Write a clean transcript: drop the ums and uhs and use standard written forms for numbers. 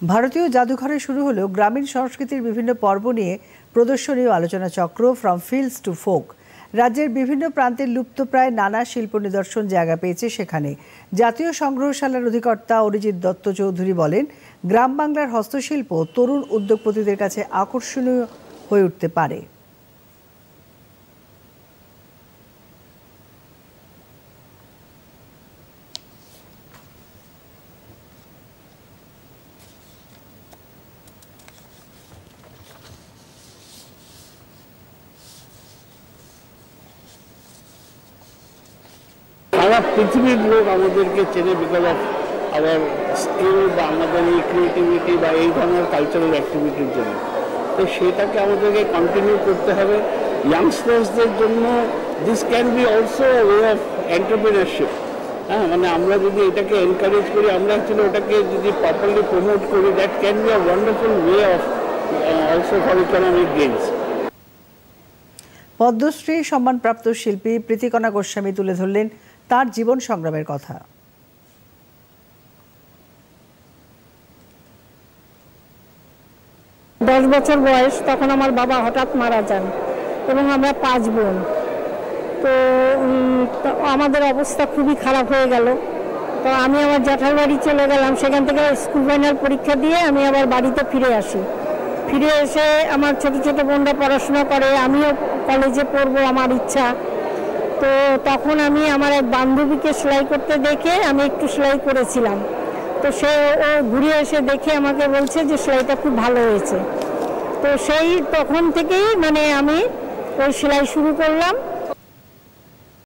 ভারতীয় জাদুঘরে শুরু হলো গ্রামীণ সংস্কৃতির বিভিন্ন পর্ব নিয়ে প্রদর্শনী ও আলোচনা চক্র ফ্রম ফিল্ডস টু ফোক। রাজ্যের বিভিন্ন প্রান্তের লুপ্তপ্রায় নানা শিল্প নিদর্শন জায়গা পেয়েছে সেখানে। জাতীয় সংগ্রহশালার অধিকর্তা অরিজিৎ দত্ত চৌধুরী বলেন, গ্রাম বাংলার হস্তশিল্প তরুণ উদ্যোগপতিদের কাছে আকর্ষণীয় হয়ে উঠতে পারে। সারা পৃথিবীর লোক আমাদেরকে চেনে বিকজ অফ আওয়ার স্কিল বা আমাদের এই ক্রিয়েটিভিটি বা এই ধরনের কালচারাল অ্যাক্টিভিটির জন্য। তো সেটাকে আমাদেরকে কন্টিনিউ করতে হবে। ইয়াংস্টার্সদের জন্য this can be also way of entrepreneurship. হ্যাঁ, মানে আমরা যদি এটাকে এনকারেজ করি, আমরা অ্যাকচুয়ালি ওটাকে যদি প্রপারলি প্রমোট করি, that can be a wonderful way of also for economic gains. Padmashri সম্মানপ্রাপ্ত শিল্পী প্রীতিকণা গোস্বামী তুলে ধরলেন তার জীবন সংগ্রামের কথা। 10 বছর বয়স, তখন আমার বাবা হঠাৎ মারা যান এবং আমরা 5 বোন। তো আমাদের অবস্থা খুবই খারাপ হয়ে গেল। তো আমি আমার জ্যাঠার বাড়ি চলে গেলাম। সেখান থেকে স্কুল ফাইনাল পরীক্ষা দিয়ে আমি আবার বাড়িতে ফিরে আসি। ফিরে এসে আমার ছোট ছোট বোনরা পড়াশোনা করে, আমিও কলেজে পড়বো, আমার ইচ্ছা। তো তখন আমি আমার এক বান্ধবীকে সেলাই করতে দেখে আমি একটু সেলাই করেছিলাম। তো সে ও ঘুরে এসে দেখে আমাকে বলছে যে সেলাইটা খুব ভালো হয়েছে। তো তখন থেকেই মানে আমি ওই সেলাই শুরু করলাম।